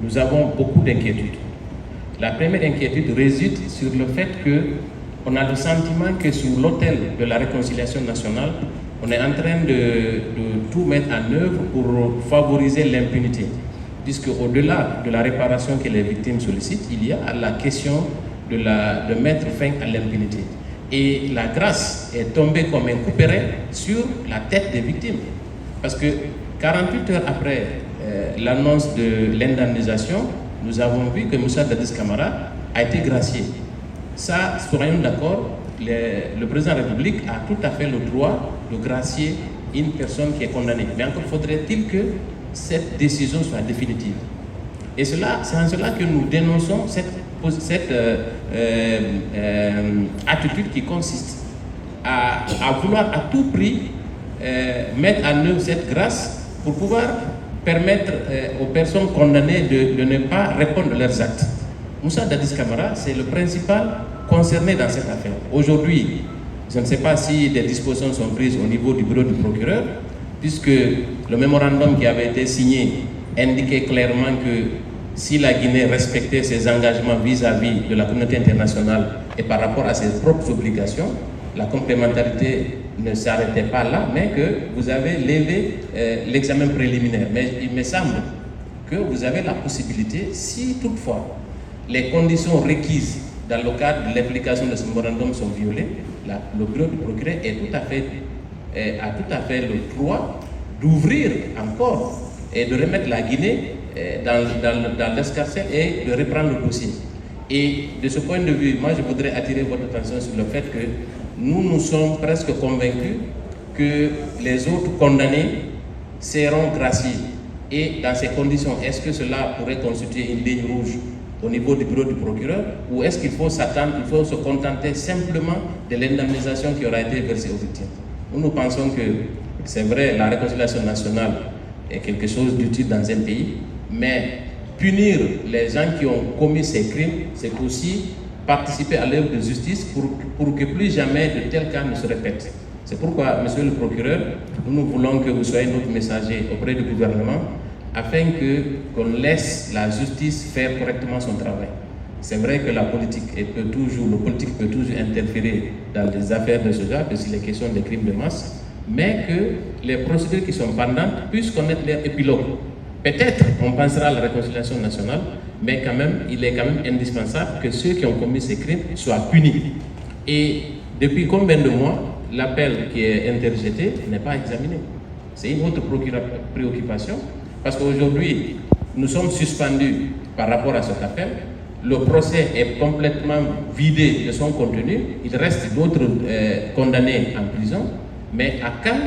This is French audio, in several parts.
nous avons beaucoup d'inquiétudes. La première inquiétude réside sur le fait qu'on a le sentiment que sur l'autel de la réconciliation nationale, on est en train de tout mettre en œuvre pour favoriser l'impunité. Puisque au-delà de la réparation que les victimes sollicitent, il y a la question de mettre fin à l'impunité. Et la grâce est tombée comme un couperet sur la tête des victimes. Parce que 48 heures après l'annonce de l'indemnisation, nous avons vu que Moussa Dadis Camara a été gracié. Ça, soyons d'accord, le président de la République a tout à fait le droit de gracier une personne qui est condamnée. Mais encore faudrait-il que cette décision soit définitive. Et c'est en cela que nous dénonçons cette attitude qui consiste à vouloir à tout prix mettre en œuvre cette grâce pour pouvoir permettre aux personnes condamnées de ne pas répondre de leurs actes. Moussa Dadis Camara, c'est le principal concerné dans cette affaire. Aujourd'hui, je ne sais pas si des dispositions sont prises au niveau du bureau du procureur, puisque le mémorandum qui avait été signé indiquait clairement que si la Guinée respectait ses engagements vis-à-vis de la communauté internationale et par rapport à ses propres obligations, la complémentarité ne s'arrêtait pas là, mais que vous avez levé l'examen préliminaire. Mais il me semble que vous avez la possibilité, si toutefois les conditions requises dans le cadre de l'application de ce mémorandum sont violées, le bureau du procureur a tout à fait le droit d'ouvrir encore et de remettre la Guinée dans l'escarcelle et de reprendre le dossier. Et de ce point de vue, moi je voudrais attirer votre attention sur le fait que nous sommes presque convaincus que les autres condamnés seront graciés. Et dans ces conditions, est-ce que cela pourrait constituer une ligne rouge au niveau du bureau du procureur, ou est-ce qu'il faut s'attendre, il faut se contenter simplement de l'indemnisation qui aura été versée aux victimes? Nous pensons que c'est vrai, la réconciliation nationale est quelque chose d'utile dans un pays, mais punir les gens qui ont commis ces crimes, c'est aussi participer à l'œuvre de justice pour que plus jamais de tels cas ne se répètent. C'est pourquoi, monsieur le procureur, nous voulons que vous soyez notre messager auprès du gouvernement afin qu'on laisse la justice faire correctement son travail. C'est vrai que le politique peut toujours interférer dans des affaires de ce genre, parce qu'il est question des crimes de masse, mais que les procédures qui sont pendantes puissent connaître leur épilogue. Peut-être on pensera à la réconciliation nationale, mais quand même, il est quand même indispensable que ceux qui ont commis ces crimes soient punis. Et depuis combien de mois, l'appel qui est interjeté n'est pas examiné? C'est une autre préoccupation, parce qu'aujourd'hui, nous sommes suspendus par rapport à cet appel. Le procès est complètement vidé de son contenu. Il reste d'autres condamnés en prison. Mais à quand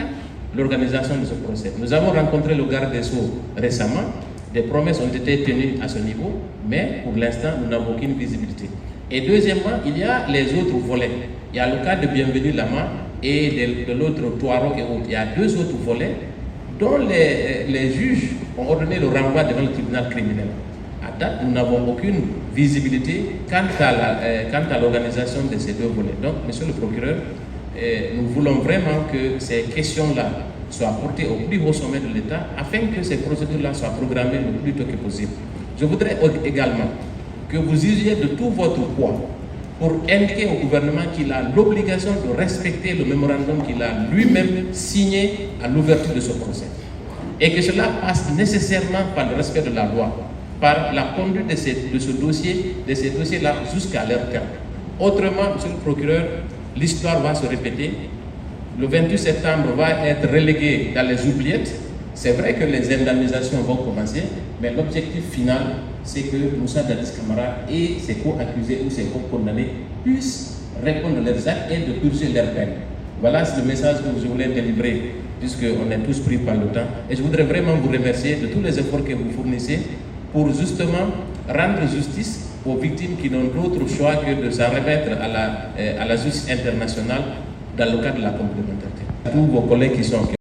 l'organisation de ce procès? Nous avons rencontré le garde des Sceaux récemment. Des promesses ont été tenues à ce niveau, mais pour l'instant, nous n'avons aucune visibilité. Et deuxièmement, il y a les autres volets. Il y a le cas de Bienvenue Lama et de l'autre Touareg et autres. Il y a deux autres volets dont les juges ont ordonné le renvoi devant le tribunal criminel. À date, nous n'avons aucune visibilité quant à l'organisation de ces deux volets. Donc, monsieur le procureur, nous voulons vraiment que ces questions-là soient portées au plus haut sommet de l'État afin que ces procédures-là soient programmées le plus tôt que possible. Je voudrais également que vous usiez de tout votre poids pour indiquer au gouvernement qu'il a l'obligation de respecter le mémorandum qu'il a lui-même signé à l'ouverture de ce procès. Et que cela passe nécessairement par le respect de la loi, par la conduite de ces dossiers-là jusqu'à leur terme. Autrement, monsieur le procureur, l'histoire va se répéter. Le 28 septembre va être relégué dans les oubliettes. C'est vrai que les indemnisations vont commencer, mais l'objectif final, c'est que Moussa Dadis Camara et ses co-accusés ou ses co-condamnés puissent répondre à leurs actes et de purger leur peine. Voilà le message que je voulais délivrer, puisqu'on est tous pris par le temps. Et je voudrais vraiment vous remercier de tous les efforts que vous fournissez pour justement rendre justice aux victimes qui n'ont d'autre choix que de s'en remettre à la justice internationale dans le cadre de la complémentarité. À tous vos collègues qui sont